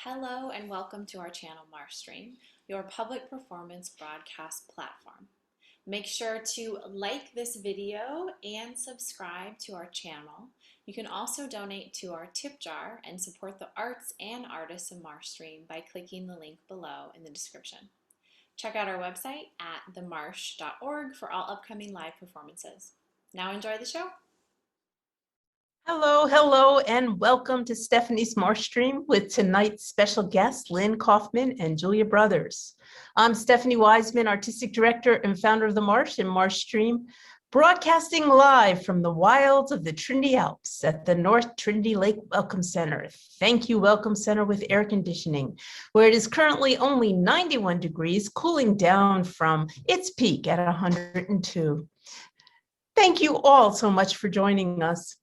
Hello and welcome to our channel Marshstream, your public performance broadcast platform. Make sure to like this video and subscribe to our channel. You can also donate to our tip jar and support the arts and artists of Marshstream by clicking the link below in the description. Check out our website at themarsh.org for all upcoming live performances. Now enjoy the show. Hello, and welcome to Stephanie's Marshstream with tonight's special guests, Lynne Kaufman and Julia Brothers. I'm Stephanie Wiseman, Artistic Director and founder of The Marsh and Marshstream, broadcasting live from the wilds of the Trinity Alps at the North Trinity Lake Welcome Center. Thank you, Welcome Center with air conditioning, where it is currently only 91 degrees, cooling down from its peak at 102. Thank you all so much for joining us.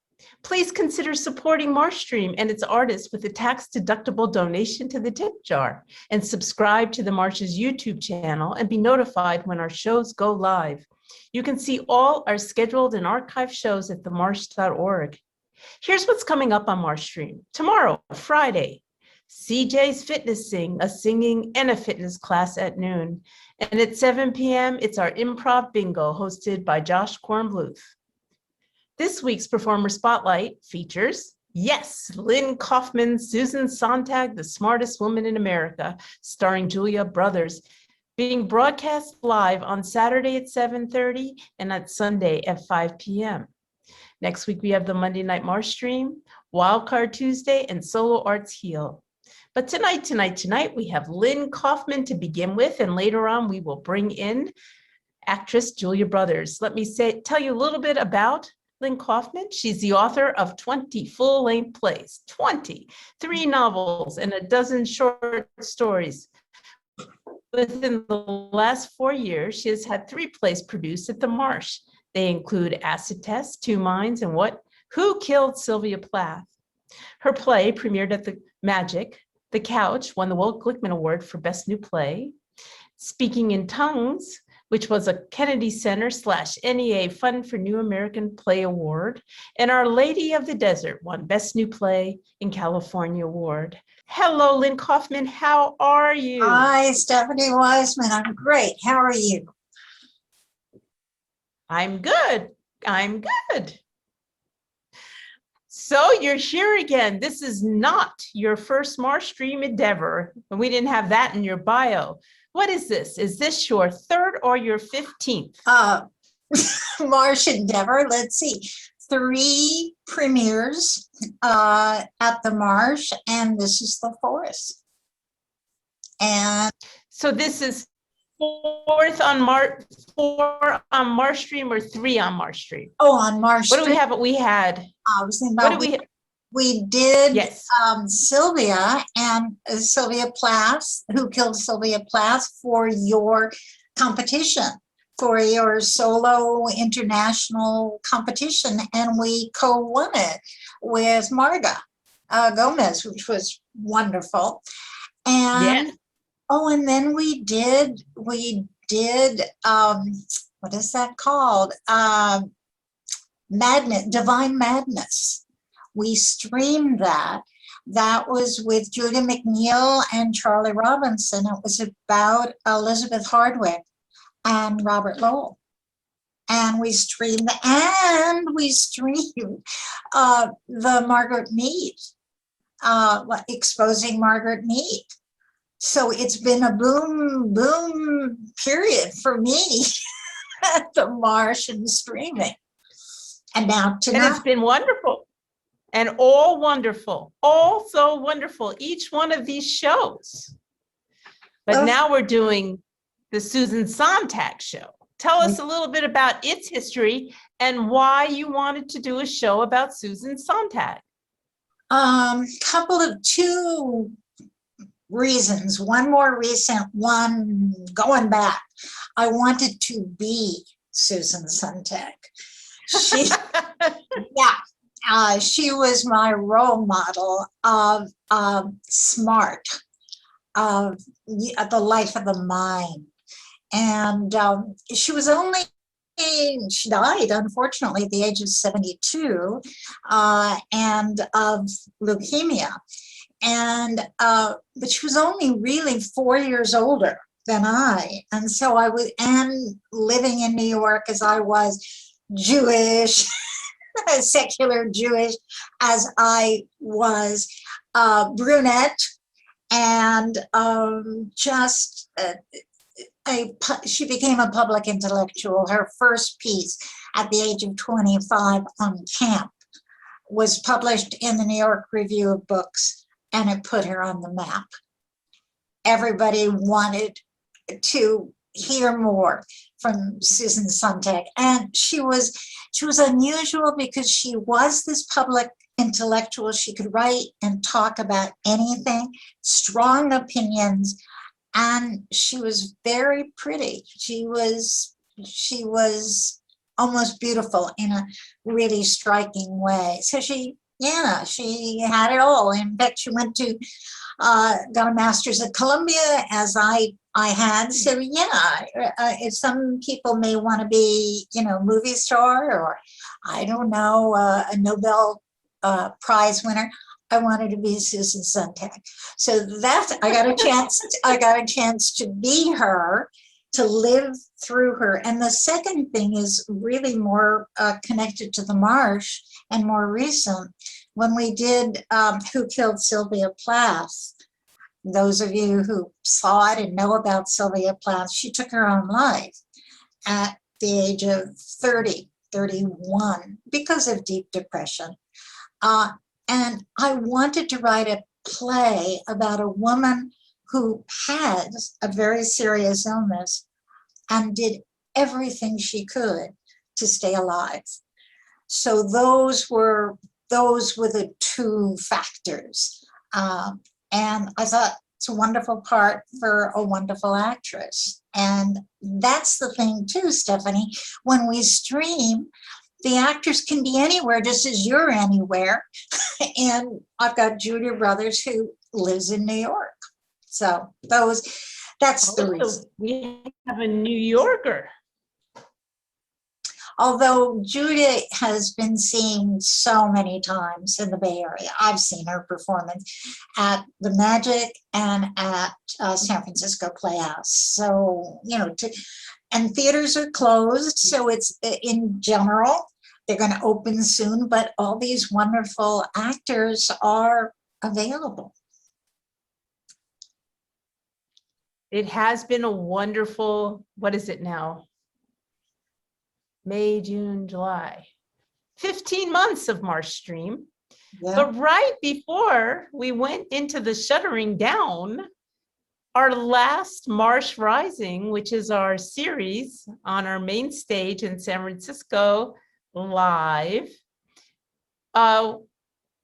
Please consider supporting Marshstream and its artists with a tax-deductible donation to the tip jar, and subscribe to the Marsh's YouTube channel and be notified when our shows go live. You can see all our scheduled and archived shows at themarsh.org. Here's what's coming up on Marshstream. Tomorrow, Friday, CJ's Fitness Sing, a singing and a fitness class at noon. And at 7 p.m., it's our improv bingo hosted by Josh Kornbluth. This week's Performer Spotlight features, yes, Lynne Kaufman, Susan Sontag, the smartest woman in America, starring Julia Brothers, being broadcast live on Saturday at 7:30 and at Sunday at 5 p.m. Next week, we have the Monday Night Marshstream, Wildcard Tuesday, and Solo Arts Heal. But tonight, we have Lynne Kaufman to begin with, and later on, we will bring in actress Julia Brothers. Let me tell you a little bit about Lynne Kaufman. She's the author of 20 full-length plays, 3 novels, and a dozen short stories. Within the last 4 years, she has had 3 plays produced at the Marsh. They include Acid Test, Two Minds, and Who Killed Sylvia Plath? Her play premiered at the Magic. The Couch won the Walt Glickman Award for Best New Play. Speaking in Tongues, which was a Kennedy Center / NEA Fund for New American Play Award, and Our Lady of the Desert won Best New Play in California Award. Hello, Lynne Kaufman, how are you? Hi, Stephanie Wiseman, I'm great. How are you? I'm good. So you're here again. This is not your first Marshstream endeavor. We didn't have that in your bio. What is this? Is this your 3rd or your 15th? Marsh endeavor, let's see. 3 premieres at the Marsh, and this is the 4th. And so this is 4 on Marshstream or 3 on Marshstream? Oh, on Marshstream. What do we have? We had. We did yes. Sylvia and Sylvia Plath, Who Killed Sylvia Plath, for your competition, for your solo international competition, and we co-won it with Marga Gomez, which was wonderful. And yes. Oh, and then we did what is that called? Divine Madness. We streamed that. That was with Julia McNeil and Charlie Robinson. It was about Elizabeth Hardwick and Robert Lowell. And we streamed the Margaret Mead, exposing Margaret Mead. So it's been a boom period for me at the Marsh and streaming. And now tonight. And it's been wonderful. And all wonderful, all so wonderful, each one of these shows. But now we're doing the Susan Sontag show. Tell us a little bit about its history and why you wanted to do a show about Susan Sontag. Couple of 2 reasons. One more recent, one going back. I wanted to be Susan Sontag. She, she was my role model of smart, of the life of the mind. And she died, unfortunately, at the age of 72, and of leukemia. And but she was only really 4 years older than I. And so I was, and living in New York as I was, Jewish, secular Jewish as I was, brunette, and just she became a public intellectual. Her first piece at the age of 25 on camp was published in the New York Review of Books, and it put her on the map. Everybody wanted to hear more from Susan Sontag, and she was unusual because she was this public intellectual. She could write and talk about anything, strong opinions, and she was very pretty. She was almost beautiful in a really striking way. So she had it all. In fact, she went to got a master's at Columbia, as I had. So if some people may want to be, movie star, or I don't know, a Nobel Prize winner, I wanted to be Susan Sontag. So I got a chance to be her, to live through her. And the second thing is really more connected to the Marsh and more recent. When we did Who Killed Sylvia Plath, those of you who saw it and know about Sylvia Plath, she took her own life at the age of 30, 31, because of deep depression. And I wanted to write a play about a woman who had a very serious illness and did everything she could to stay alive. So those were the two factors. And I thought it's a wonderful part for a wonderful actress. And that's the thing too, Stephanie, when we stream, the actors can be anywhere just as you're anywhere. And I've got Julia Brothers who lives in New York. So that's the reason. We have a New Yorker. Although Julia has been seen so many times in the Bay Area. I've seen her performance at the Magic and at San Francisco Playhouse. So, and theaters are closed. So it's, in general, they're going to open soon, but all these wonderful actors are available. It has been a wonderful, what is it now? May, June, July, 15 months of Marshstream. Yeah. But right before we went into the shuttering down, our last Marsh Rising, which is our series on our main stage in San Francisco live,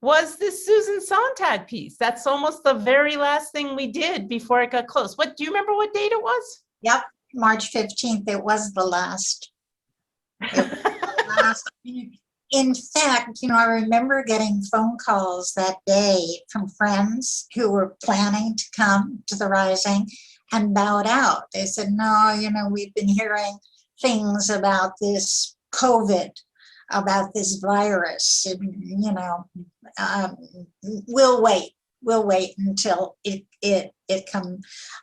was this Susan Sontag piece. That's almost the very last thing we did before it got closed. Do you remember what date it was? Yep, March 15th. It was the last. In fact, I remember getting phone calls that day from friends who were planning to come to the Rising and bowed out. They said, no, we've been hearing things about this COVID, about this virus, and, we'll wait until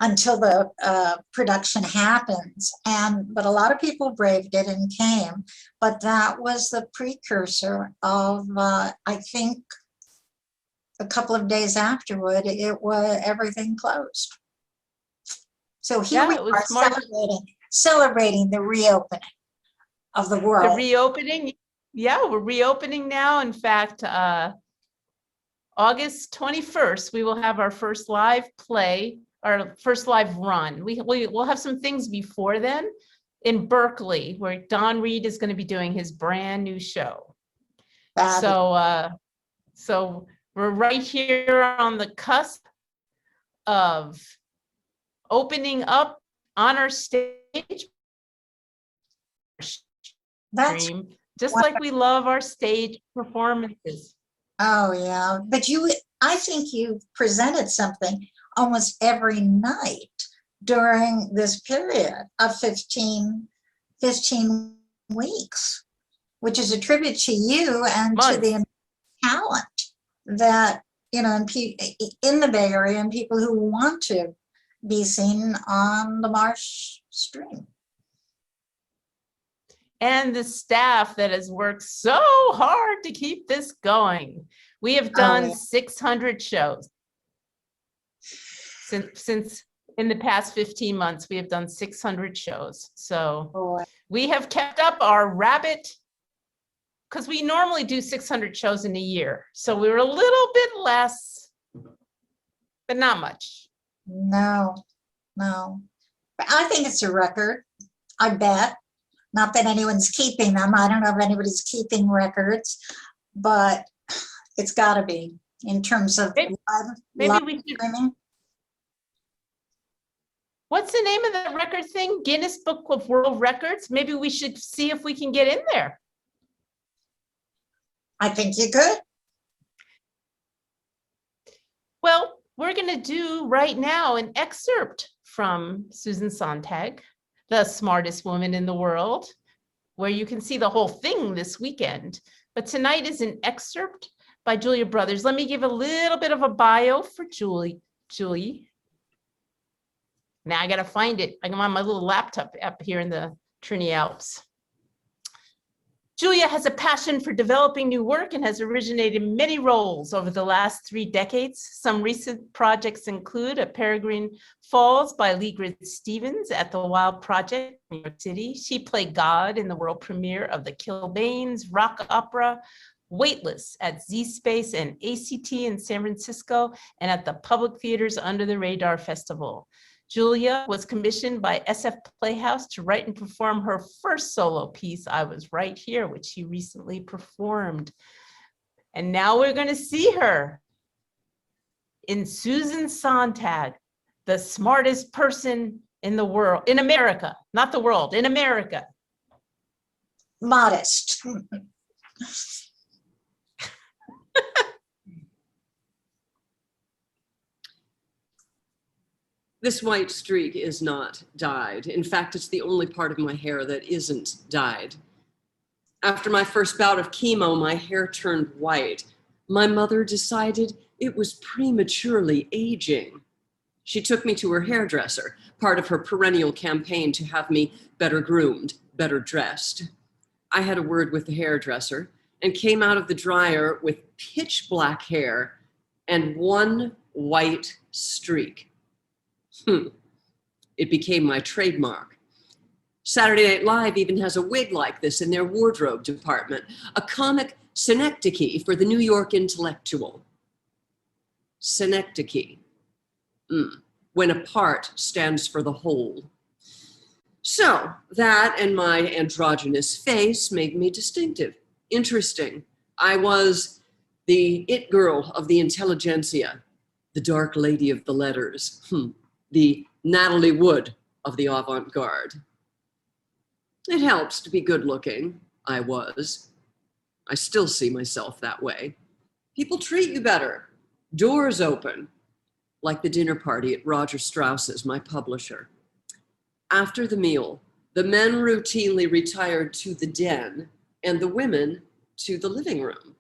until the production happens. But a lot of people braved it and came. But that was the precursor of, I think, a couple of days afterward, everything closed. So here we are celebrating the reopening of the world. The reopening, we're reopening now. In fact, August 21st, we will have our first live play, our first live run. We'll have some things before then in Berkeley, where Don Reed is going to be doing his brand new show. So we're right here on the cusp of opening up on our stage. That's just like we love our stage performances. Oh yeah, but I think you presented something almost every night during this period of 15 weeks, which is a tribute to you and to the talent that in the Bay Area, and people who want to be seen on the Marshstream. And the staff that has worked so hard to keep this going. We have done 600 shows. Since in the past 15 months, we have done 600 shows. So we have kept up our rabbit, because we normally do 600 shows in a year. So we were a little bit less, but not much. No. But I think it's a record, I bet. Not that anyone's keeping them. I don't know if anybody's keeping records, but it's got to be in terms of maybe we should. What's the name of that record thing? Guinness Book of World Records? Maybe we should see if we can get in there. I think you could. Well, we're going to do right now an excerpt from Susan Sontag, the smartest woman in the world, where you can see the whole thing this weekend. But tonight is an excerpt by Julia Brothers. Let me give a little bit of a bio for Julie. Now I got to find it. I'm on my little laptop up here in the Trinity Alps. Julia has a passion for developing new work and has originated many roles over the last 3 decades. Some recent projects include A Peregrine Falls by Ligrid Stevens at the Wild Project, New York City. She played God in the world premiere of the Kilbane's rock opera, Weightless at Z-Space and ACT in San Francisco and at the Public Theater's Under the Radar Festival. Julia was commissioned by SF Playhouse to write and perform her first solo piece, I Was Right Here, which she recently performed. And now we're going to see her in Susan Sontag, the smartest person in the world, in America, not the world, in America. Modest. This white streak is not dyed. In fact, it's the only part of my hair that isn't dyed. After my first bout of chemo, my hair turned white. My mother decided it was prematurely aging. She took me to her hairdresser, part of her perennial campaign to have me better groomed, better dressed. I had a word with the hairdresser and came out of the dryer with pitch black hair and one white streak. It became my trademark. Saturday Night Live even has a wig like this in their wardrobe department, a comic synecdoche for the New York intellectual. Synecdoche, when a part stands for the whole. So that and my androgynous face made me distinctive, interesting. I was the it girl of the intelligentsia, the dark lady of the letters, the Natalie Wood of the avant-garde. It helps to be good looking. I was. I still see myself that way. People treat you better. Doors open, like the dinner party at Roger Strauss's, my publisher. After the meal, the men routinely retired to the den and the women to the living room.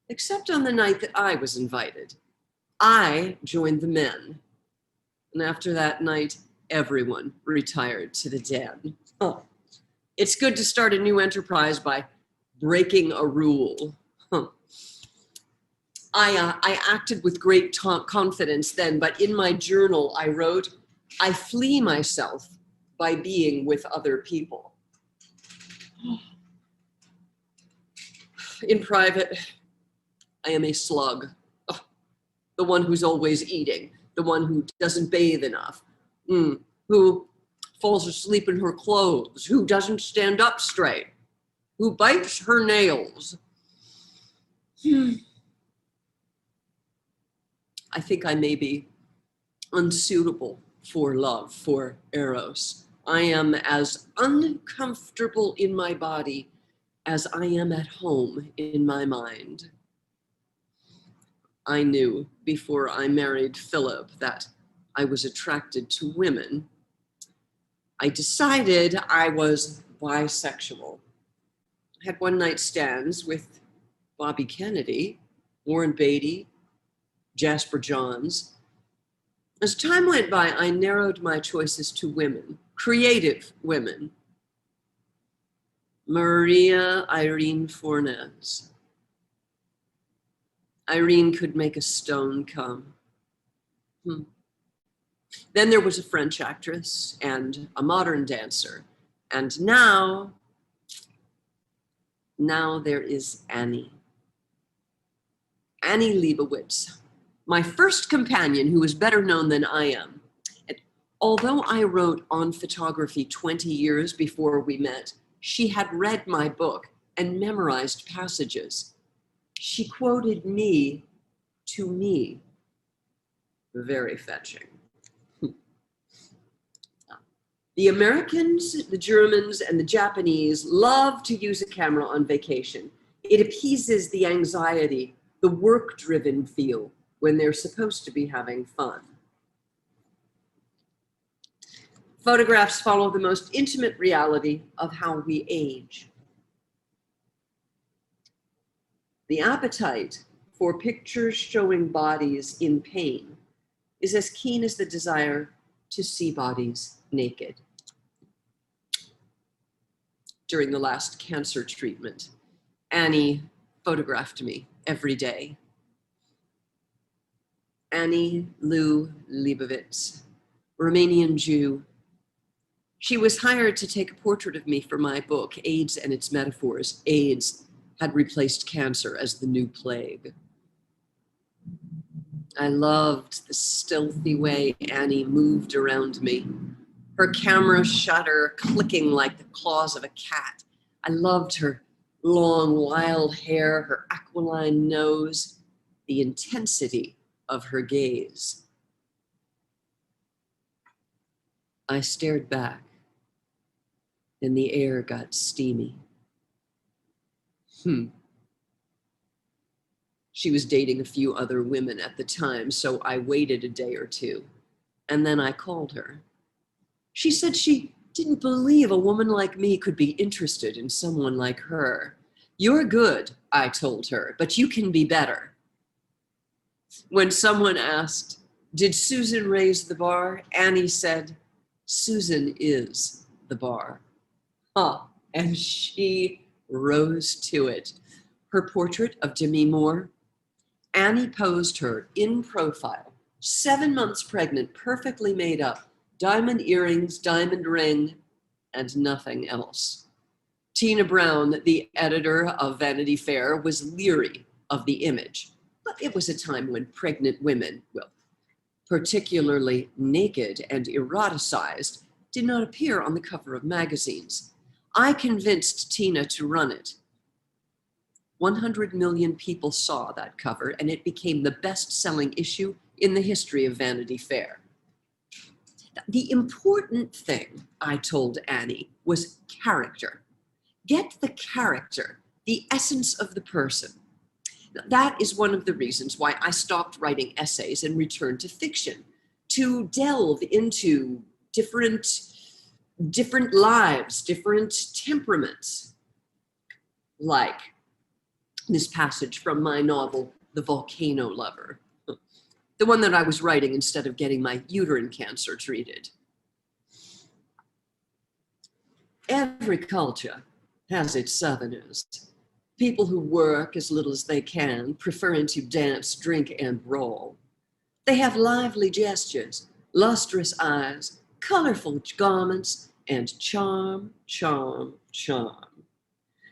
Except on the night that I was invited. I joined the men. And after that night, everyone retired to the den. Oh, it's good to start a new enterprise by breaking a rule. I acted with great confidence then, but in my journal I wrote, I flee myself by being with other people. In private, I am a slug, the one who's always eating, the one who doesn't bathe enough, who falls asleep in her clothes, who doesn't stand up straight, who bites her nails. I think I may be unsuitable for love, for eros. I am as uncomfortable in my body as I am at home in my mind. I knew before I married Philip that I was attracted to women. I decided I was bisexual. I had one night stands with Bobby Kennedy, Warren Beatty, Jasper Johns. As time went by, I narrowed my choices to women, creative women. Maria Irene Fornes. Irene could make a stone come. Then there was a French actress and a modern dancer. And now there is Annie. Annie Leibovitz, my first companion who is better known than I am. And although I wrote on photography 20 years before we met, she had read my book and memorized passages. She quoted me to me. Very fetching. The Americans, the Germans, and the Japanese love to use a camera on vacation. It appeases the anxiety, the work-driven feel when they're supposed to be having fun. Photographs follow the most intimate reality of how we age. The appetite for pictures showing bodies in pain is as keen as the desire to see bodies naked. During the last cancer treatment, Annie photographed me every day. Annie Lou Leibovitz, Romanian Jew. She was hired to take a portrait of me for my book, AIDS and Its Metaphors. AIDS had replaced cancer as the new plague. I loved the stealthy way Annie moved around me, her camera shutter clicking like the claws of a cat. I loved her long, wild hair, her aquiline nose, the intensity of her gaze. I stared back, and the air got steamy. She was dating a few other women at the time, so I waited a day or two, and then I called her. She said she didn't believe a woman like me could be interested in someone like her. You're good, I told her, but you can be better. When someone asked, did Susan raise the bar? Annie said, Susan is the bar. And she rose to it. Her portrait of Demi Moore, Annie posed her in profile, 7 months pregnant, perfectly made up, diamond earrings, diamond ring, and nothing else. Tina Brown, the editor of Vanity Fair, was leery of the image, but it was a time when pregnant women, well, particularly naked and eroticized, did not appear on the cover of magazines. I convinced Tina to run it. 100 million people saw that cover, and it became the best-selling issue in the history of Vanity Fair. The important thing, I told Annie, was character. Get the character, the essence of the person. That is one of the reasons why I stopped writing essays and returned to fiction, to delve into different lives, different temperaments, like this passage from my novel, The Volcano Lover, the one that I was writing instead of getting my uterine cancer treated. Every culture has its Southerners, people who work as little as they can, preferring to dance, drink, and brawl. They have lively gestures, lustrous eyes, colorful garments, and charm, charm, charm.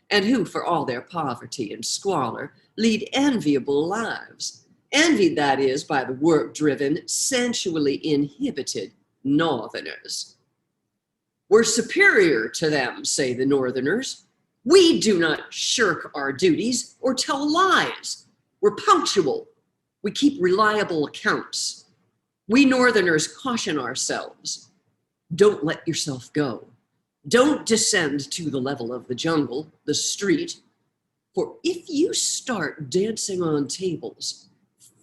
And who, for all their poverty and squalor, lead enviable lives. Envied, that is, by the work-driven, sensually inhibited Northerners. We're superior to them, say the Northerners. We do not shirk our duties or tell lies. We're punctual. We keep reliable accounts. We Northerners caution ourselves. Don't let yourself go. Don't descend to the level of the jungle, the street. For if you start dancing on tables,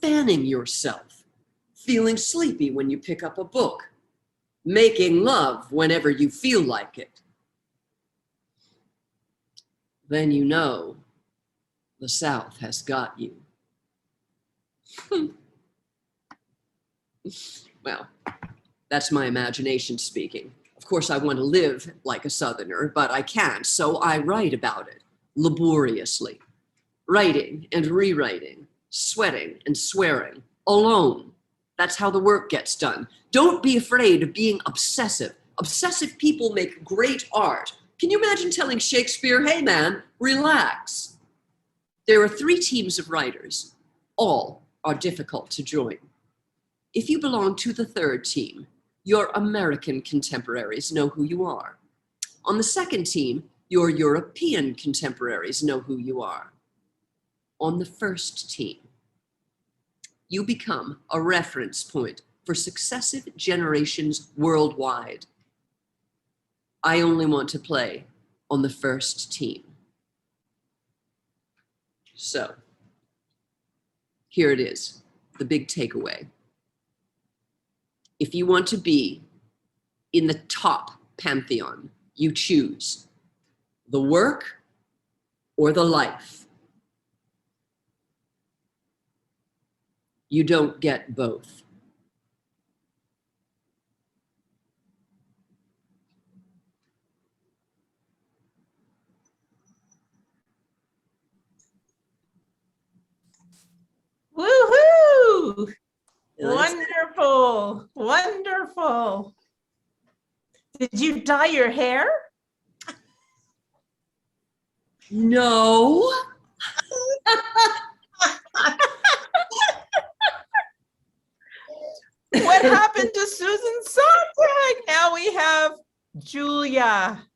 fanning yourself, feeling sleepy when you pick up a book, making love whenever you feel like it, then you know the South has got you. Well, that's my imagination speaking. Of course, I want to live like a Southerner, but I can't, so I write about it laboriously. Writing and rewriting, sweating and swearing, alone. That's how the work gets done. Don't be afraid of being obsessive. Obsessive people make great art. Can you imagine telling Shakespeare, hey man, relax? There are 3 teams of writers. All are difficult to join. If you belong to the 3rd team, your American contemporaries know who you are. On the 2nd team, your European contemporaries know who you are. On the 1st team, you become a reference point for successive generations worldwide. I only want to play on the 1st team. So, here it is, the big takeaway. If you want to be in the top pantheon, you choose the work or the life. You don't get both. Woohoo! Yes. Wonderful, wonderful. Did you dye your hair? No. What happened to Susan Sontag? Now we have Julia.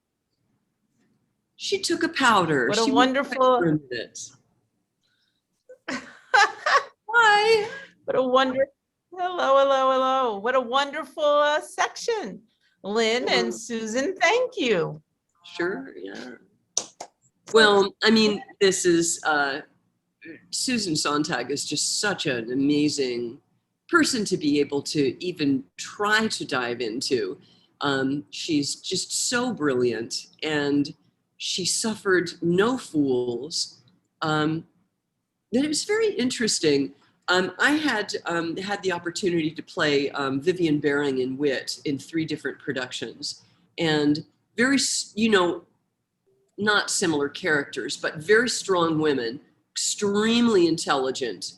She took a powder. What a She wonderful. it. Hi. What a wonderful. Hello, hello, hello. What a wonderful section. Lynn and Susan, thank you. Sure, yeah. Well, I mean, this is, Susan Sontag is just such an amazing person to be able to even try to dive into. She's just so brilliant, and she suffered no fools. It was very interesting. I had had the opportunity to play Vivian Baring in Wit in 3 different productions, and very, you know, not similar characters, but very strong women, extremely intelligent,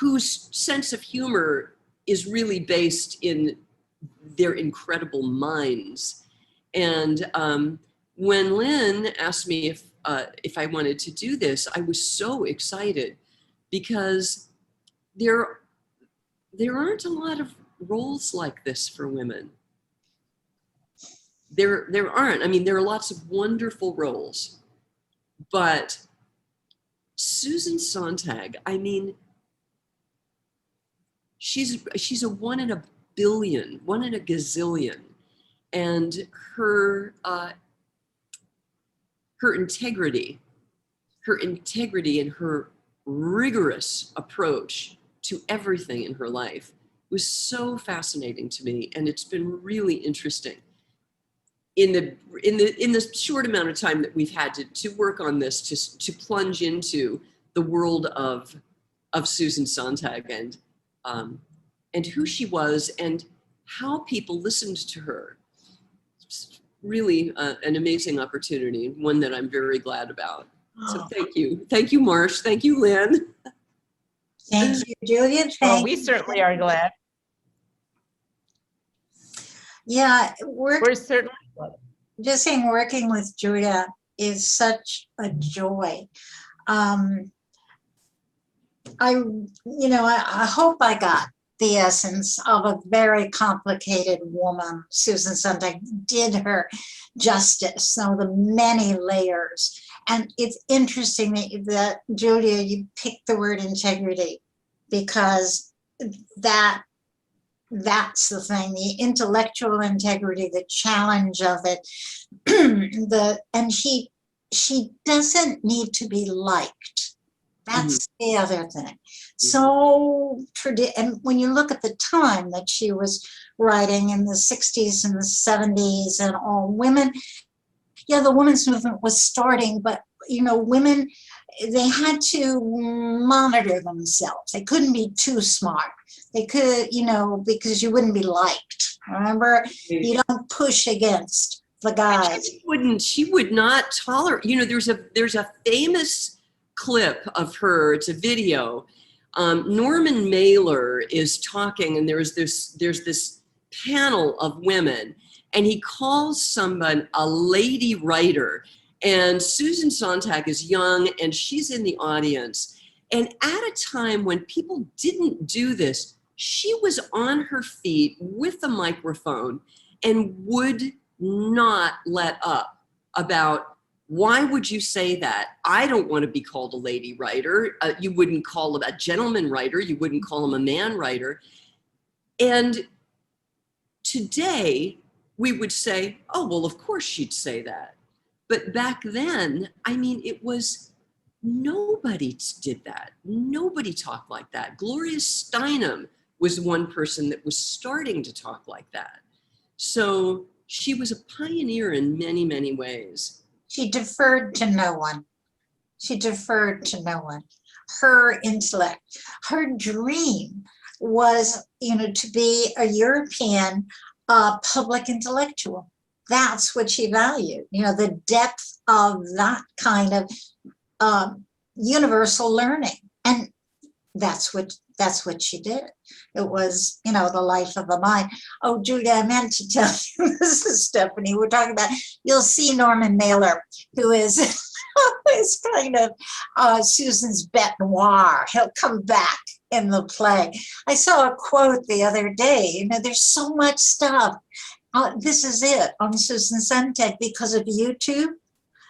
whose sense of humor is really based in their incredible minds. And when Lynn asked me if I wanted to do this, I was so excited because there aren't a lot of roles like this for women. There aren't. I mean, there are lots of wonderful roles, but Susan Sontag, I mean, she's a 1 in a billion, 1 in a gazillion, and her integrity and her rigorous approach to everything in her life was so fascinating to me, and it's been really interesting. In the short amount of time that we've had to work on this, to plunge into the world of Susan Sontag and who she was and how people listened to her. It's really an amazing opportunity, one that I'm very glad about. So thank you, Marsh, thank you, Lynn. Thank you, Julia. Well, we certainly are glad. Yeah, We're certainly glad. just saying working with Julia is such a joy. I hope I got the essence of a very complicated woman. Susan Sontag did her justice, so the many layers. And it's interesting that Julia, you picked the word integrity, because that's the thing, the intellectual integrity, the challenge of it. And she doesn't need to be liked. That's the other thing. So, and when you look at the time that she was writing in the 60s and the 70s and all, women, yeah, the women's movement was starting, but, you know, women, they had to monitor themselves. They couldn't be too smart. They could, you know, because you wouldn't be liked. Remember, you don't push against the guys. She would not tolerate, you know, there's a famous clip of her, it's a video. Norman Mailer is talking, and there's this panel of women, and he calls someone a lady writer. And Susan Sontag is young, and she's in the audience. And at a time when people didn't do this, she was on her feet with the microphone and would not let up about, why would you say that? I don't want to be called a lady writer. You wouldn't call him a gentleman writer. You wouldn't call him a man writer. And today we would say, oh, well, of course she'd say that. But back then, I mean, it was, nobody did that. Nobody talked like that. Gloria Steinem was one person that was starting to talk like that. So she was a pioneer in many, many ways. She deferred to no one. She deferred to no one. Her intellect, her dream was, you know, to be a European public intellectual. That's what she valued, you know, the depth of that kind of universal learning. And that's what she did. It was, you know, the life of the mind. Oh, Julia, I meant to tell you, this is Stephanie, we're talking about, you'll see Norman Mailer, who is, is kind of Susan's bête noire. He'll come back in the play. I saw a quote the other day, you know, there's so much stuff. This is it on Susan Sontag because of YouTube.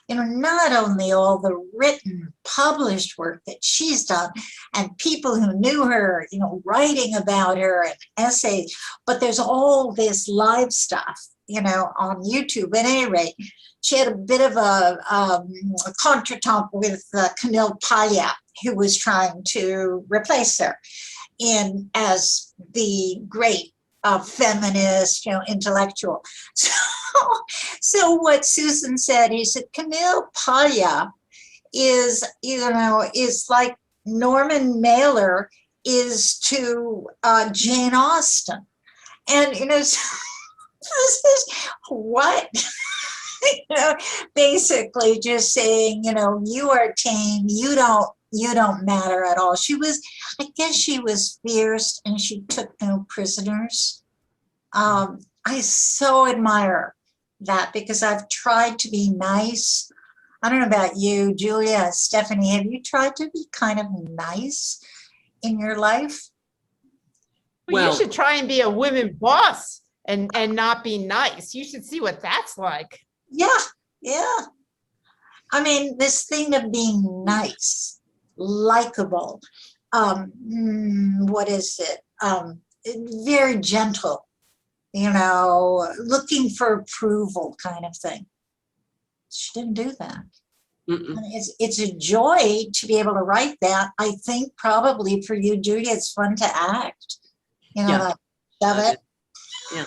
You know, not only all the written, published work that she's done and people who knew her, you know, writing about her and essays, but there's all this live stuff, you know, on YouTube. At any rate, she had a bit of a contretemps with Camille Paglia, who was trying to replace her as the great feminist, you know, intellectual. So what Susan said, he said, Camille Paglia is, you know, is like Norman Mailer is to Jane Austen. And, you know, this is what, you know, basically just saying, you know, you are tame, you don't matter at all. She was, I guess she was fierce and she took no prisoners. I so admire that because I've tried to be nice. I don't know about you, Julia, Stephanie, have you tried to be kind of nice in your life? Well, you should try and be a women boss and not be nice. You should see what that's like. Yeah. I mean, this thing of being nice, likable, what is it? Very gentle, you know, looking for approval kind of thing. She didn't do that. It's a joy to be able to write that. I think probably for you, Judy, it's fun to act. You know, like, love it. Yeah.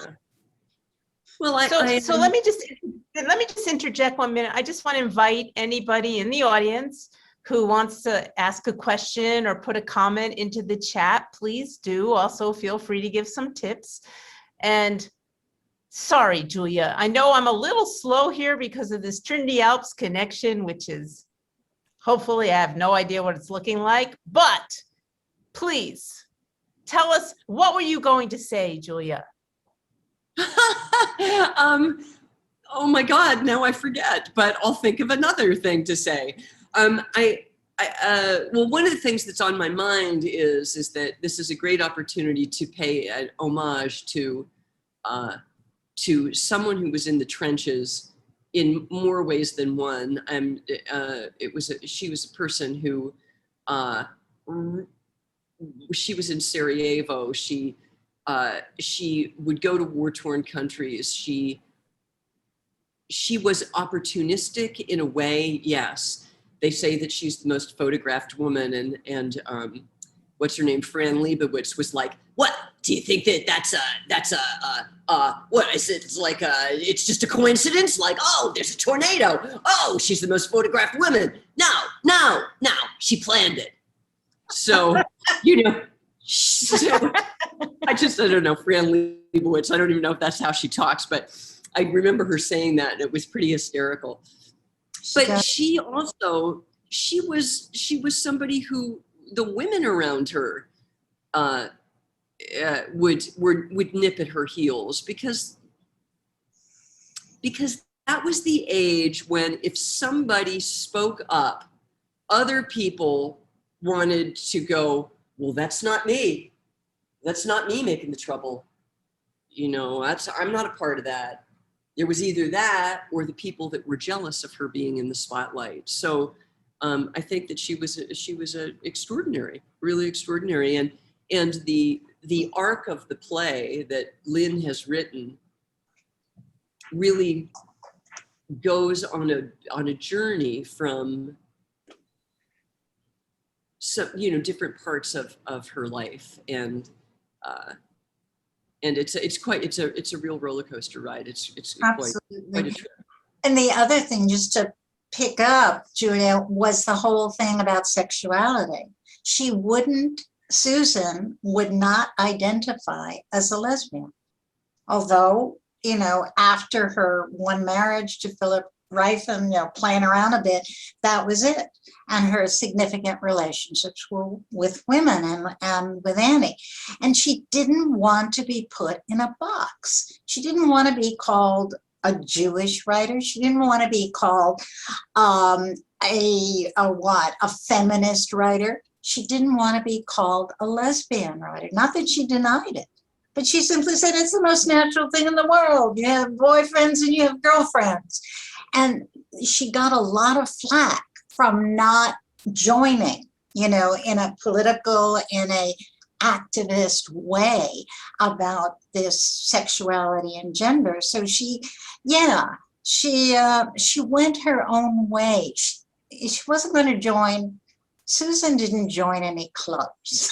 Well, so let me just interject 1 minute. I just want to invite anybody in the audience who wants to ask a question or put a comment into the chat. Please do. Also, feel free to give some tips. And sorry, Julia, I know I'm a little slow here because of this Trinity Alps connection, which is, hopefully I have no idea what it's looking like, but please tell us, what were you going to say, Julia? Oh my God, now I forget, but I'll think of another thing to say. Well, one of the things that's on my mind is that this is a great opportunity to pay an homage to someone who was in the trenches in more ways than one. She was a person who, she was in Sarajevo. She would go to war-torn countries. She was opportunistic in a way, yes. They say that she's the most photographed woman, and what's her name, Fran Lebowitz, was like, what, do you think that's what is it? It's like, it's just a coincidence? Like, oh, there's a tornado. Oh, she's the most photographed woman. No, she planned it. So, so I don't know, Fran Lebowitz, I don't even know if that's how she talks, but I remember her saying that, and it was pretty hysterical. But she also, she was somebody who the women around her would nip at her heels, because that was the age when if somebody spoke up, other people wanted to go, well, that's not me. That's not me making the trouble. I'm not a part of that. There was either that or the people that were jealous of her being in the spotlight. So I think that she was a extraordinary, really extraordinary. And the arc of the play that Lynne has written really goes on a journey from some, different parts of her life, and it's a real roller coaster ride. It's quite a trip. And the other thing, just to pick up, Julia, was the whole thing about sexuality. Susan would not identify as a lesbian, although, after her one marriage to Philip Ryfun, playing around a bit, that was it. And her significant relationships were with women and with Annie. And she didn't want to be put in a box. She didn't want to be called a Jewish writer. She didn't want to be called a feminist writer. She didn't want to be called a lesbian writer. Not that she denied it, but she simply said it's the most natural thing in the world. You have boyfriends and you have girlfriends. And she got a lot of flack from not joining, in a political, in a activist way about this sexuality and gender. So she went her own way. She wasn't going to join. Susan didn't join any clubs,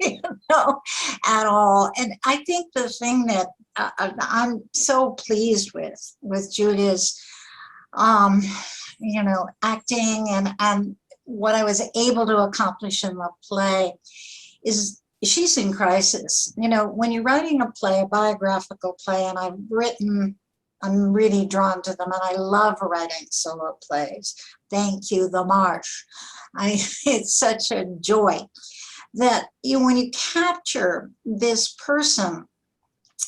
at all. And I think the thing that I'm so pleased with Julia's acting and what I was able to accomplish in the play is she's in crisis. When you're writing a play, a biographical play, and I'm really drawn to them, and I love writing solo plays. Thank you, The Marsh. It's such a joy that when you capture this person,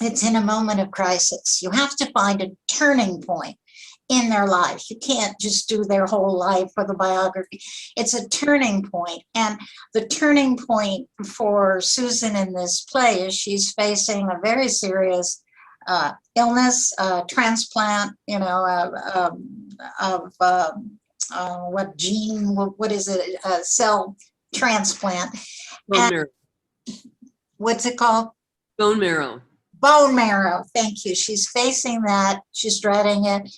it's in a moment of crisis. You have to find a turning point in their life. You can't just do their whole life or the biography. It's a turning point. And the turning point for Susan in this play is she's facing a very serious illness, transplant, cell transplant. Bone marrow. What's it called? Bone marrow. Bone marrow. Thank you. She's facing that. She's dreading it.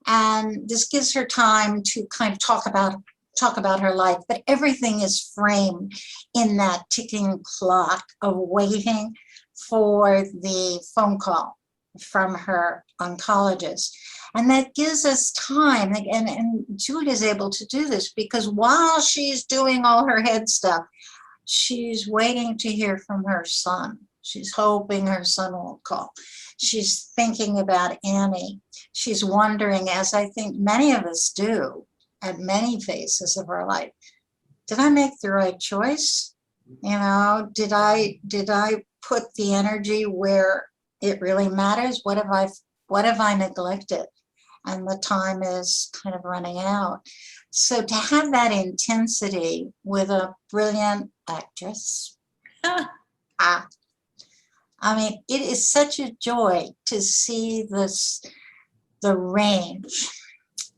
And this gives her time to kind of talk about her life, but everything is framed in that ticking clock of waiting for the phone call from her oncologist. And that gives us time, and Julia's able to do this because while she's doing all her head stuff, she's waiting to hear from her son. She's hoping her son won't call. She's thinking about Annie. She's wondering, as I think many of us do at many phases of our life, did I make the right choice? Did I put the energy where it really matters? What have I neglected? And the time is kind of running out. So to have that intensity with a brilliant actress, it is such a joy to see the range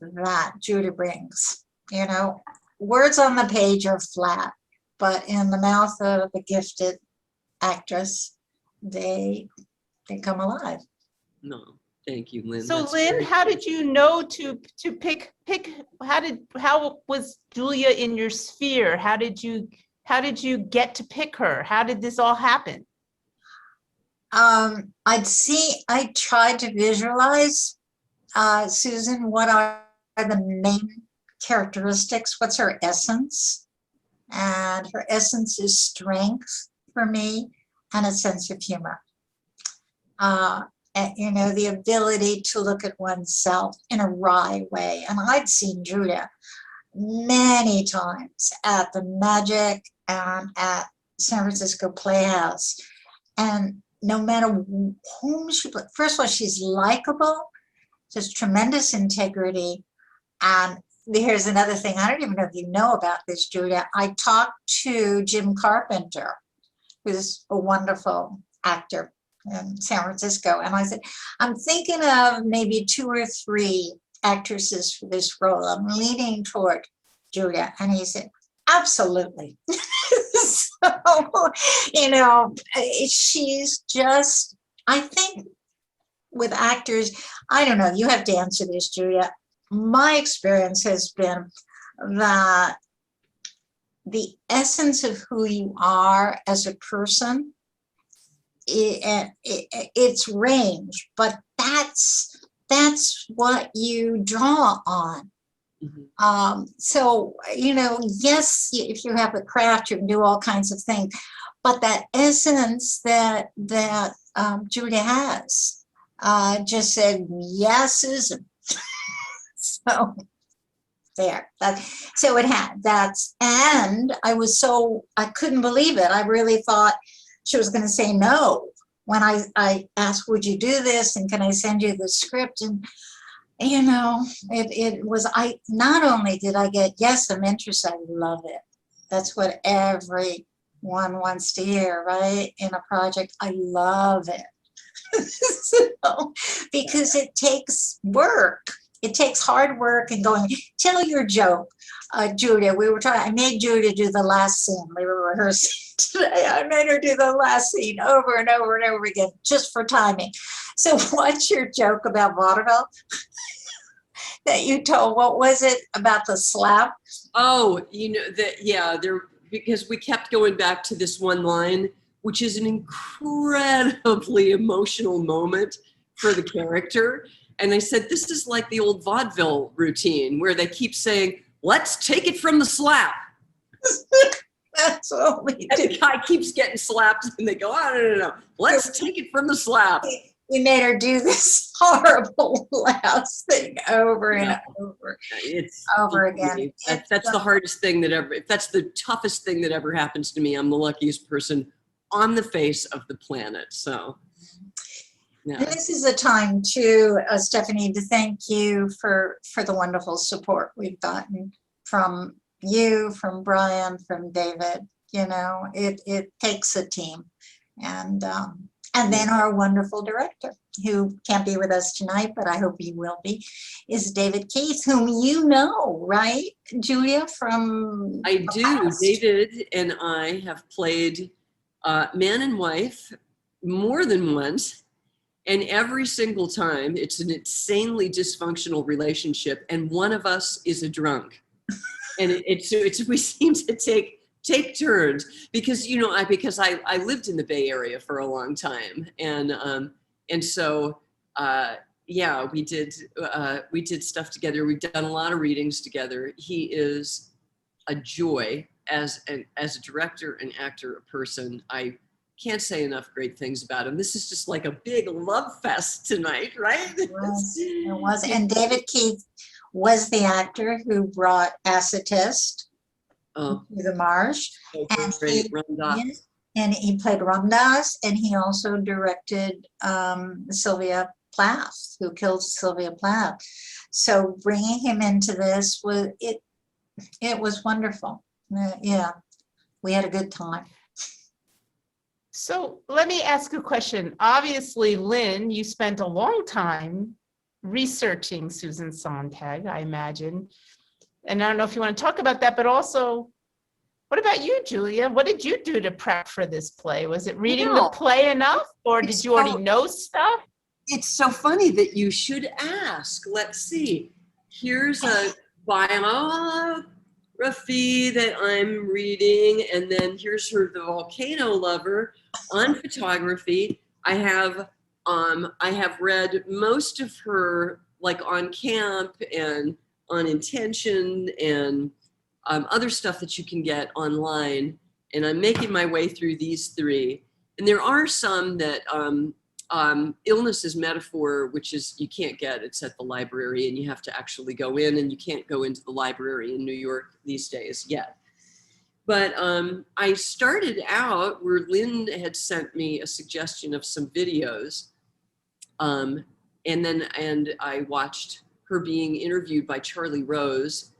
that Judy brings. Words on the page are flat, but in the mouth of a gifted actress, they come alive. No, thank you, Lynne. So That's Lynne, how did you know to pick, how was Julia in your sphere? How did you How did you get to pick her? How did this all happen? I tried to visualize, Susan, what are the main characteristics? What's her essence? And her essence is strength for me and a sense of humor. And, you know, the ability to look at oneself in a wry way. And I'd seen Julia many times at the Magic and at San Francisco Playhouse. And no matter whom she played, first of all, she's likable, just tremendous integrity. And here's another thing, I don't even know if you know about this, Julia. I talked to Jim Carpenter, who's a wonderful actor in San Francisco. And I said, I'm thinking of maybe 2 or 3 actresses for this role. I'm leaning toward Julia. And he said, absolutely. So, you know, she's just, I think with actors, I don't know, you have to answer this, Julia. My experience has been that the essence of who you are as a person, it's range, but that's what you draw on. So, you know, yes, if you have a craft, you can do all kinds of things, but that essence that Julia has just said, yes, Susan. So there, so it had and I couldn't believe it. I really thought she was going to say no when I asked, would you do this? And can I send you the script? And, you know, it was, not only did I get, yes, I'm interested, I love it. That's what everyone wants to hear, right? In a project, I love it. So, because it takes work. It takes hard work and going, tell your joke, Julia. I made Julia do the last scene. We were rehearsing today. I made her do the last scene over and over and over again, just for timing. So what's your joke about vaudeville that you told? What was it about the slap? Oh, you know, because we kept going back to this one line, which is an incredibly emotional moment for the character. And I said, this is like the old vaudeville routine where they keep saying, let's take it from the slap. That's what we do. And the guy keeps getting slapped and they go, oh, no. Let's take it from the slap. We made her do this horrible last thing over and over. It's over again. That's the hardest thing if that's the toughest thing that ever happens to me, I'm the luckiest person on the face of the planet. So. Yeah. And this is a time too, Stephanie, to thank you for the wonderful support we've gotten from you, from Brian, from David. You know, it takes a team, and then our wonderful director, who can't be with us tonight, but I hope he will be, is David Keith, whom you know, right, Julia? From I do. Past. David and I have played man and wife more than once. And every single time, it's an insanely dysfunctional relationship, and one of us is a drunk. And we seem to take turns because, you know, I lived in the Bay Area for a long time, and so yeah, we did stuff together. We've done a lot of readings together. He is a joy as a director, an actor, a person. I can't say enough great things about him. This is just like a big love fest tonight, right? It was. And David Keith was the actor who brought Acetist to the Marsh. And he played Ramdas, and he also directed Sylvia Plath, who killed Sylvia Plath. So bringing him into this it was wonderful. Yeah, we had a good time. So let me ask a question. Obviously, Lynn, you spent a long time researching Susan Sontag, I imagine. And I don't know if you want to talk about that, but also, what about you, Julia? What did you do to prep for this play? Was it reading the play enough, or did you already know stuff? It's so funny that you should ask. Let's see. Here's a bio. that I'm reading, and then here's her, The Volcano Lover, on photography. I have read most of her, like On Camp and On Intention, and other stuff that you can get online. And I'm making my way through these three. And there are some that Illness is Metaphor, which is you can't get. It's at the library, and you have to actually go in, and you can't go into the library in New York these days yet. But I started out where Lynn had sent me a suggestion of some videos, and I watched her being interviewed by Charlie Rose,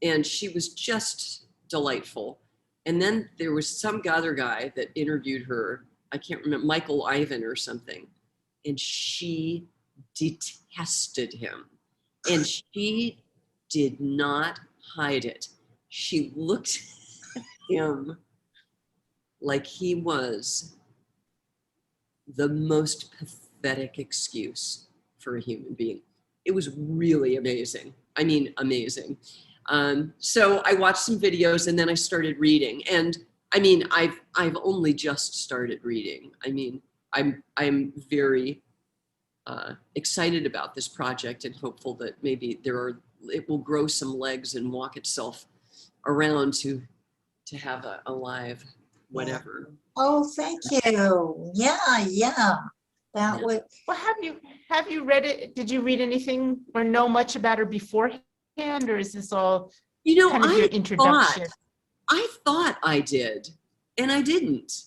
and she was just delightful. And then there was some other guy that interviewed her. I can't remember, Michael Ivan or something. And she detested him. And she did not hide it. She looked at him like he was the most pathetic excuse for a human being. It was really amazing. I mean, amazing. So I watched some videos, and then I started reading. And I mean, I've only just started reading. I mean, I'm very excited about this project and hopeful that maybe it will grow some legs and walk itself around to have a live whatever. Oh, thank you. Yeah. That would. Well, have you read it? Did you read anything or know much about her beforehand, or is this all kind of your introduction? I thought I did, and I didn't.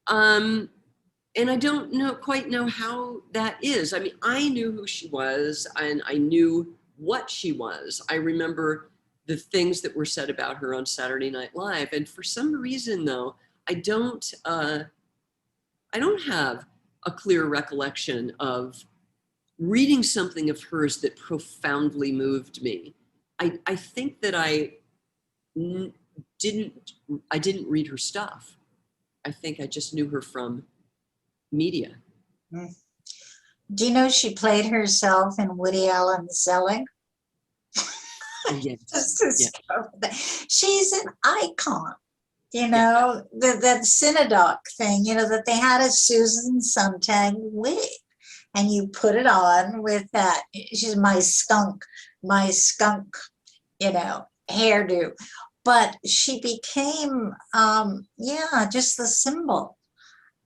And I don't quite know how that is. I mean, I knew who she was, and I knew what she was. I remember the things that were said about her on Saturday Night Live, and for some reason, though, I don't have a clear recollection of reading something of hers that profoundly moved me. I think that I didn't read her stuff. I think I just knew her from media. Do you know she played herself in Woody Allen's Zelig? Yes. Just discovered that. She's an icon. You know, that Synodoc thing, you know, that they had a Susan Sontag wig, and you put it on with that. She's my skunk, you know, hairdo. But she became, just the symbol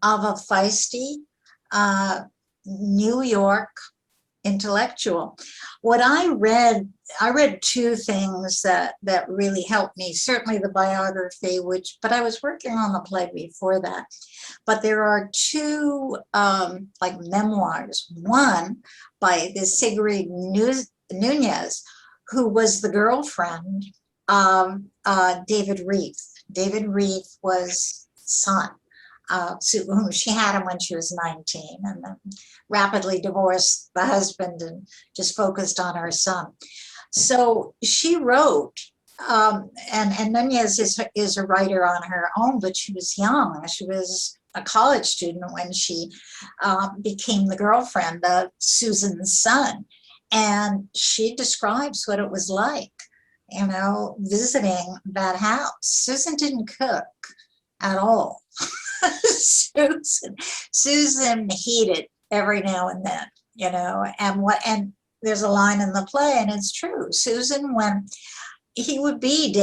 of a feisty New York intellectual. What I read two things that really helped me. Certainly the biography, but I was working on the play before that. But there are two like memoirs. One by this Sigrid Nunez, who was the girlfriend of David Reith. David Reith was son. Whom she had him when she was 19, and then rapidly divorced the husband and just focused on her son. So she wrote, and Nunez is a writer on her own, but she was young. She was a college student when she became the girlfriend of Susan's son. And she describes what it was like, you know, visiting that house. Susan didn't cook at all. Susan heated every now and then, you know, and there's a line in the play, and it's true. Susan, when David would be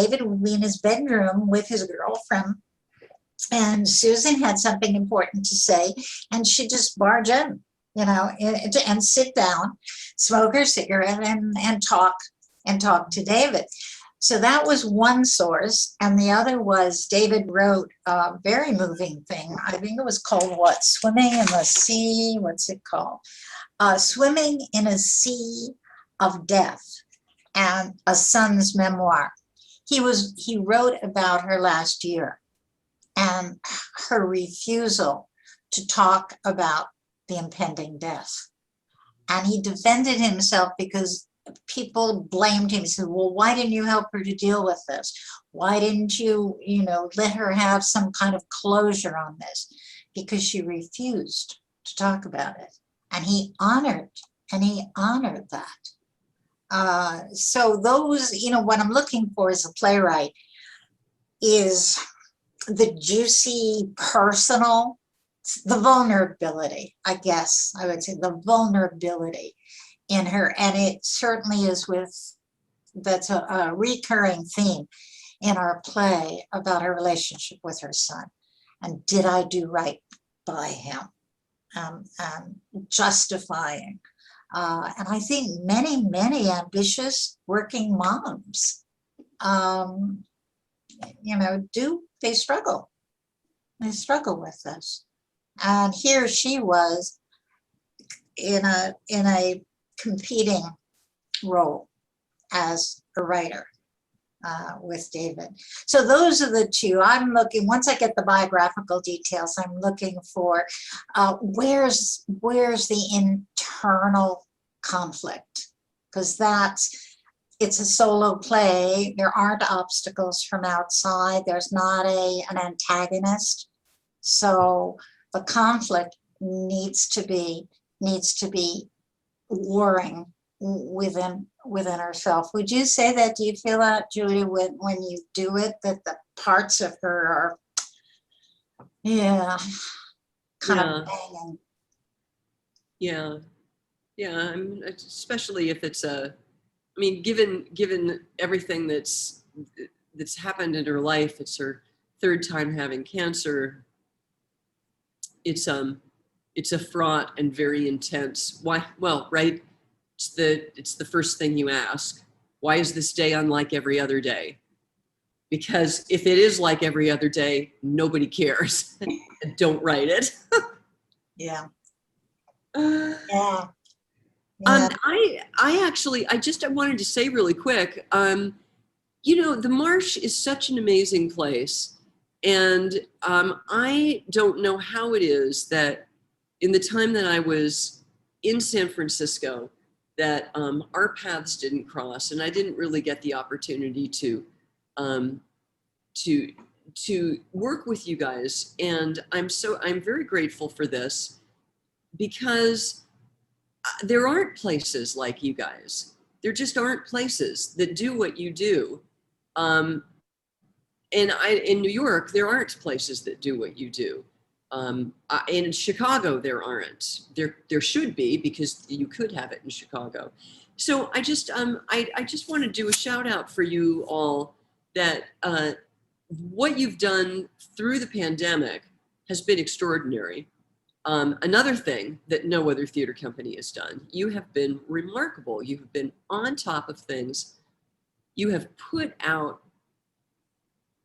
in his bedroom with his girlfriend, and Susan had something important to say, and she'd just barge in, you know, and sit down, smoke her cigarette, and talk to David. So that was one source. And the other was David wrote a very moving thing. I think it was called what? Swimming in the Sea. What's it called? Swimming in a Sea of Death, and a son's memoir. He wrote about her last year and her refusal to talk about the impending death. And he defended himself because people blamed him. He said, well, why didn't you help her to deal with this? Why didn't you, let her have some kind of closure on this? Because she refused to talk about it. And he honored that. So those, what I'm looking for as a playwright is the juicy, personal, the vulnerability, I guess I would say the vulnerability in her. And it certainly is that's a recurring theme in our play about her relationship with her son. And did I do right by him? Justifying. And I think many, many ambitious working moms, they struggle. They struggle with this. And here she was in a competing role as a writer with David. So those are the two. I'm looking, once I get the biographical details, I'm looking for where's the internal conflict, because it's a solo play. There aren't obstacles from outside. There's not an antagonist. So the conflict needs to be warring within herself. Would you say that? Do you feel that, Julie, when you do it, that the parts of her are, kind of banging? Yeah. I mean, especially if it's given everything that's happened in her life, it's her third time having cancer. It's a fraught and very intense. Why? Well, right. It's the first thing you ask. Why is this day unlike every other day? Because if it is like every other day, nobody cares. Don't write it. Yeah. I wanted to say really quick, the Marsh is such an amazing place. And I don't know how it is that in the time that I was in San Francisco, that our paths didn't cross, and I didn't really get the opportunity to work with you guys. And I'm very grateful for this, because there aren't places like you guys. There just aren't places that do what you do. And in New York, there aren't places that do what you do. In Chicago, there aren't. There should be, because you could have it in Chicago. So I just want to do a shout out for you all that what you've done through the pandemic has been extraordinary. Another thing that no other theater company has done, you have been remarkable. You have been on top of things. You have put out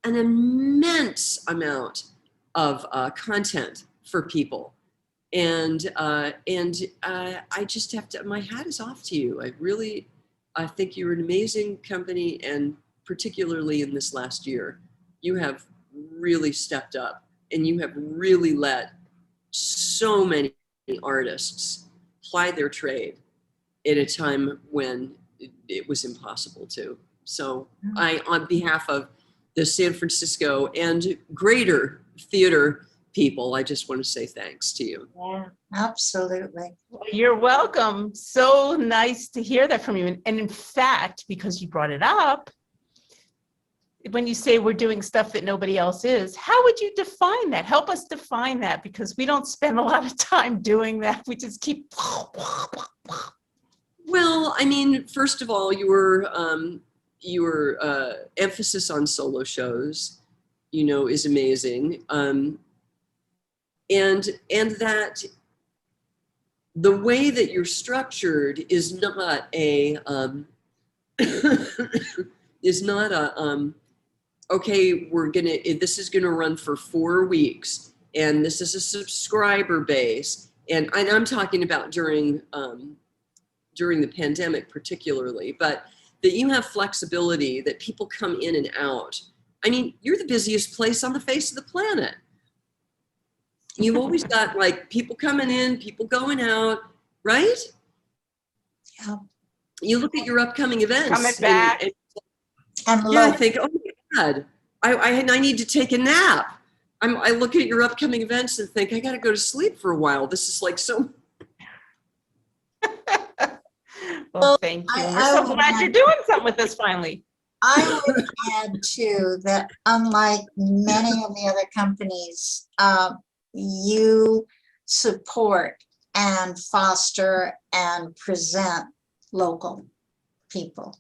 an immense amount of content for people. And I just have to, my hat is off to you. I think you're an amazing company, and particularly in this last year, you have really stepped up, and you have really let so many artists ply their trade at a time when it was impossible to. So on behalf of the San Francisco and greater theater people, I just want to say thanks to you. Yeah, absolutely. Well, you're welcome. So nice to hear that from you. And in fact, because you brought it up, when you say we're doing stuff that nobody else is, how would you define that? Help us define that, because we don't spend a lot of time doing that. We just keep. Well, I mean, first of all, your emphasis on solo shows, is amazing. And that the way that you're structured is not okay, this is gonna run for 4 weeks, and this is a subscriber base. And I'm talking about during the pandemic particularly, but that you have flexibility, that people come in and out. I mean, you're the busiest place on the face of the planet. You've always got people coming in, people going out, right? Yeah. You look at your upcoming events. Coming back. And I think, oh my God, I need to take a nap. I look at your upcoming events and think, I got to go to sleep for a while. This is so. Well, thank you. And we're so glad you're doing something with us finally. I would add too that unlike many of the other companies, you support and foster and present local people,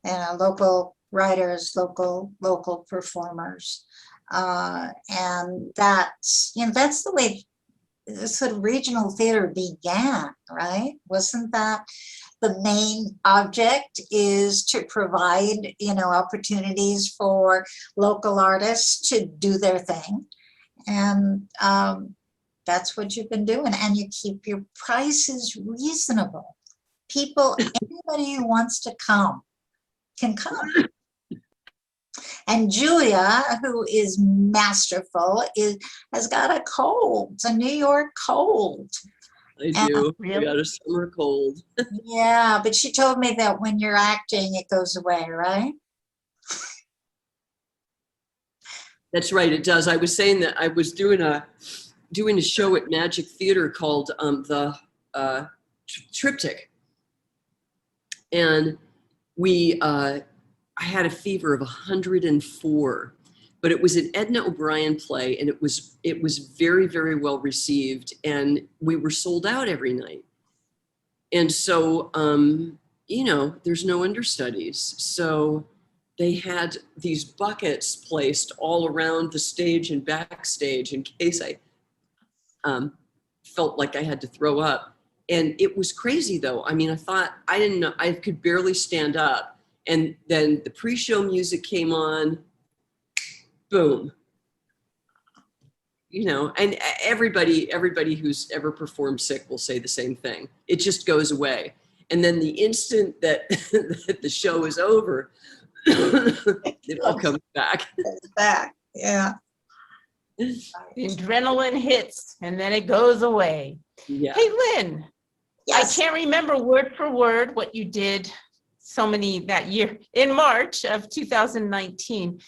local writers, local performers, and that's that's the way sort of regional theater began, right? Wasn't that the main object, is to provide, opportunities for local artists to do their thing. And that's what you've been doing. And you keep your prices reasonable. People, anybody who wants to come can come. And Julia, who is masterful, has got a cold, a New York cold. I do. I got a summer cold. Yeah, but she told me that when you're acting, it goes away, right? That's right, it does. I was saying that I was doing a show at Magic Theater called the Triptych, and I had a fever of 104. But it was an Edna O'Brien play, and it was very, very well received, and we were sold out every night. And so, there's no understudies. So they had these buckets placed all around the stage and backstage in case I felt like I had to throw up. And it was crazy, though. I mean, I didn't know, I could barely stand up. And then the pre-show music came on. Boom. And everybody who's ever performed sick will say the same thing. It just goes away. And then the instant that, that the show is over, it all comes back. It's back, yeah. The adrenaline hits and then it goes away. Yeah. Hey, Lynn, Yes. I can't remember word for word what you did that year in March of 2019.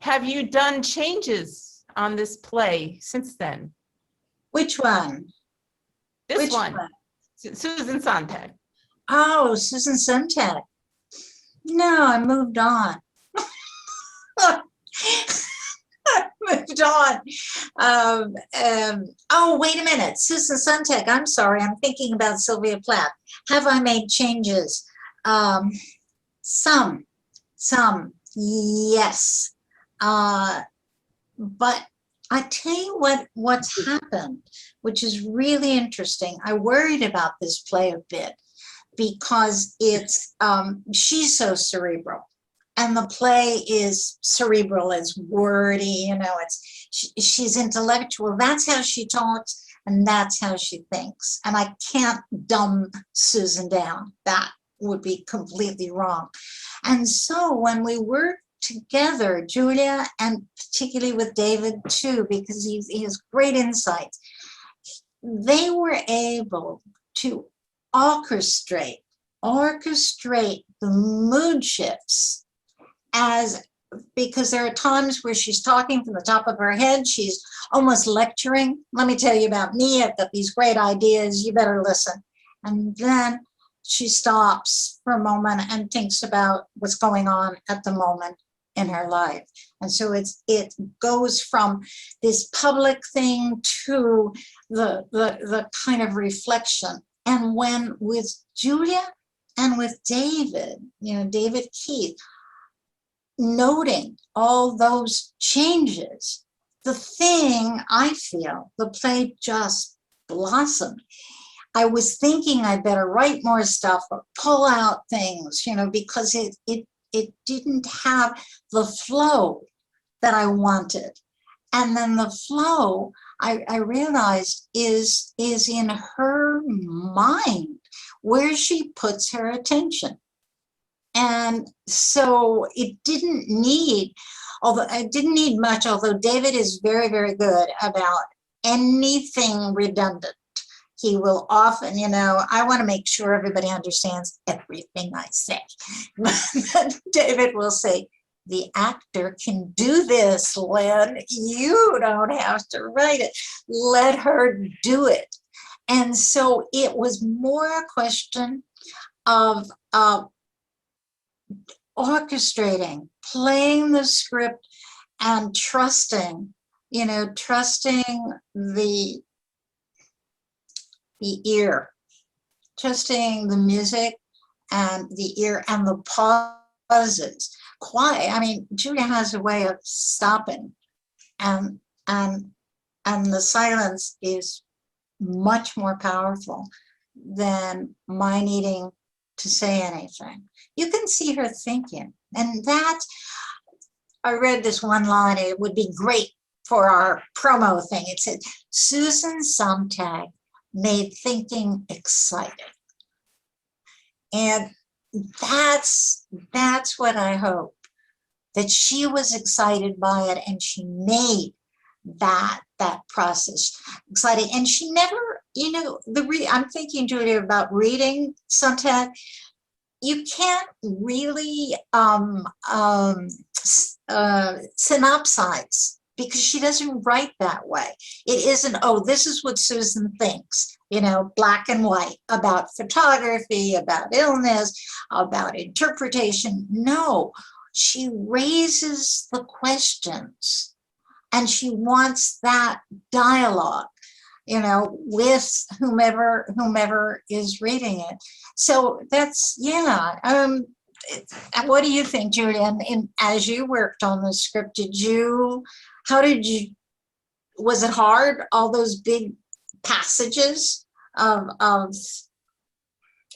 Have you done changes on this play since then? Which one? This one. Susan Sontag. Oh, Susan Sontag. No, I moved on. Moved on. Oh, wait a minute. Susan Sontag. I'm sorry. I'm thinking about Sylvia Plath. Have I made changes? Some, yes. But I tell you what's happened, which is really interesting. I worried about this play a bit because it's she's so cerebral, and the play is cerebral, it's wordy, she's intellectual. That's how she talks, and that's how she thinks. And I can't dumb Susan down. That would be completely wrong. And so when we worked together, Julia, and particularly with David too, because he has great insights, they were able to orchestrate the mood shifts, because there are times where she's talking from the top of her head, she's almost lecturing. Let me tell you about me, I've got these great ideas, you better listen. And then she stops for a moment and thinks about what's going on at the moment in her life. And so it goes from this public thing to the kind of reflection. And when with Julia and with David, David Keith, noting all those changes, the thing, I feel, the play just blossomed. I was thinking I better write more stuff or pull out things, because it didn't have the flow that I wanted. And then the flow, I realized, is in her mind, where she puts her attention. And so it didn't need much, although David is very, very good about anything redundant. He will often, I want to make sure everybody understands everything I say. But David will say, the actor can do this, Lynn. You don't have to write it. Let her do it. And so it was more a question of orchestrating, playing the script and trusting, trusting the ear, trusting the music and the ear and the pauses. Quiet. I mean, Julia has a way of stopping, and the silence is much more powerful than my needing to say anything. You can see her thinking, and that, I read this one line, it would be great for our promo thing. It said, Susan Sontag made thinking exciting. And that's what I hope, that she was excited by it and she made that process exciting. And she never, I'm thinking, Julia, about reading Sontag. You can't really synopsize, because she doesn't write that way. It isn't, oh, this is what Susan thinks, black and white, about photography, about illness, about interpretation. No, she raises the questions, and she wants that dialogue, with whomever is reading it. So that's, what do you think, Julia? And as you worked on the script, was it hard, all those big passages of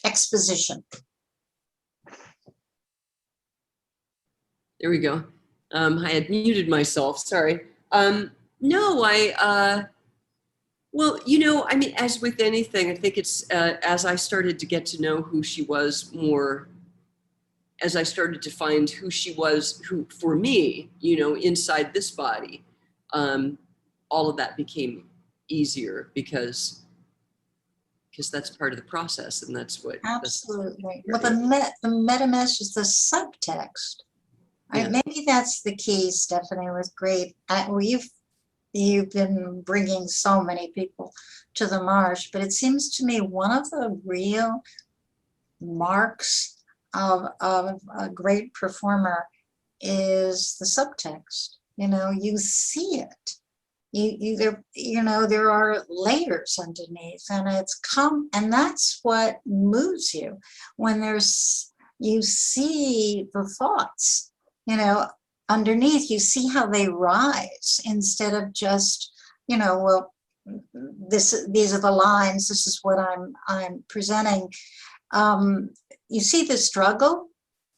exposition? There we go. I had muted myself, sorry. No, well, I mean, as with anything, I think it's as I started to get to know who she was more, as I started to find who she was, who for me, inside this body, all of that became easier because that's part of the process, and that's what. Absolutely. Well, the meta message, the subtext. Yeah. Maybe that's the key, Stephanie. It was great. You've been bringing so many people to the Marsh, but it seems to me one of the real marks of a great performer is the subtext. You see it. There are layers underneath, and that's what moves you when you see the thoughts, underneath. You see how they rise instead of just, well, these are the lines, this is what I'm presenting. You see the struggle,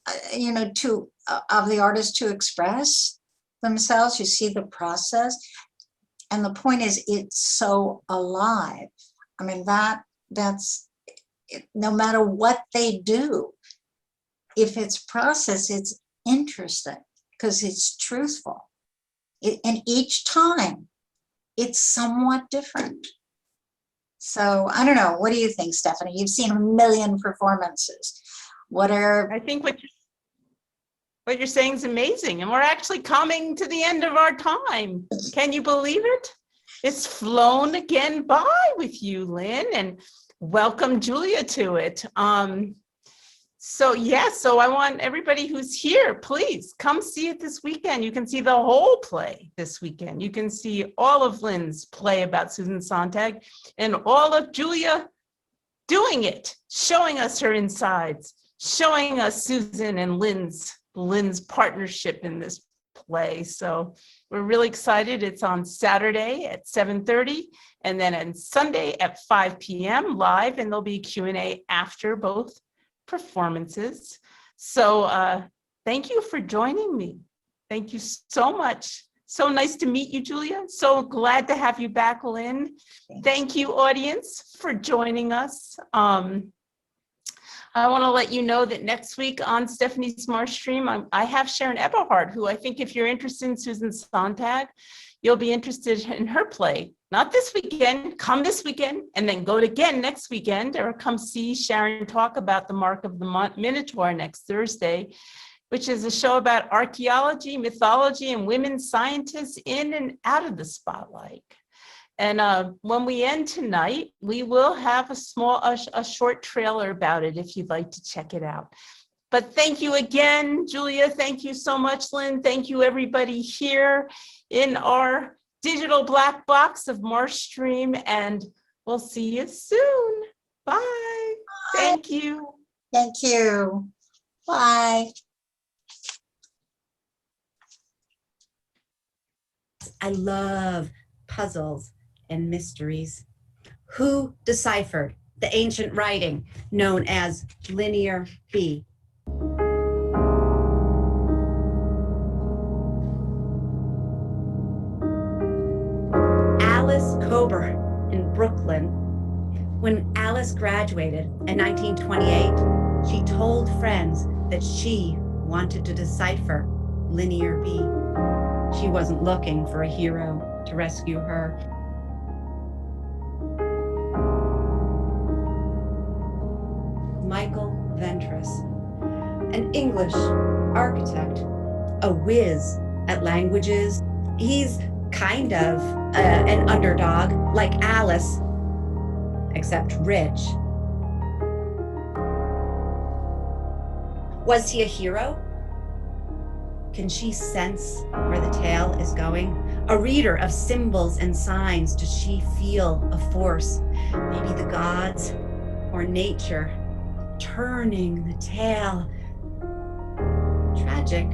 of the artist to express themselves. You see the process, and the point is, it's so alive. I mean, that's no matter what they do, if it's process, it's interesting because it's truthful. And each time it's somewhat different. So I don't know. What do you think, Stephanie? You've seen a million performances. I think what you're saying is amazing. And we're actually coming to the end of our time. Can you believe it? It's flown again by with you, Lynn, and welcome Julia to it. So I want everybody who's here, please come see it this weekend. You can see the whole play this weekend. You can see all of Lynn's play about Susan Sontag and all of Julia doing it, showing us her insides, showing us Susan and Lynn's partnership in this play. So we're really excited. It's on Saturday at 7:30 and then on Sunday at 5 p.m. live, and there'll be Q&A after both performances. So thank you for joining me. Thank you so much. So nice to meet you, Julia. So glad to have you back, Lynn. Thank you, audience, for joining us. I want to let you know that next week on Stephanie's Marshstream, I have Sharon Eberhardt, who I think if you're interested in Susan Sontag, you'll be interested in her play. Not this weekend, come this weekend, and then go again next weekend, or come see Sharon talk about The Mark of the Minotaur next Thursday, which is a show about archaeology, mythology, and women scientists in and out of the spotlight. And when we end tonight, we will have a short trailer about it if you'd like to check it out. But thank you again, Julia. Thank you so much, Lynn. Thank you, everybody here in our digital black box of Marshstream, and we'll see you soon. Bye. Thank you. Thank you. Bye. I love puzzles and mysteries. Who deciphered the ancient writing known as Linear B? Alice Kober in Brooklyn. When Alice graduated in 1928, she told friends that she wanted to decipher Linear B. She wasn't looking for a hero to rescue her. Michael Ventris, an English architect, a whiz at languages. He's kind of an underdog like Alice, except rich. Was he a hero? Can she sense where the tale is going? A reader of symbols and signs, does she feel a force? Maybe the gods or nature turning the tale. Tragic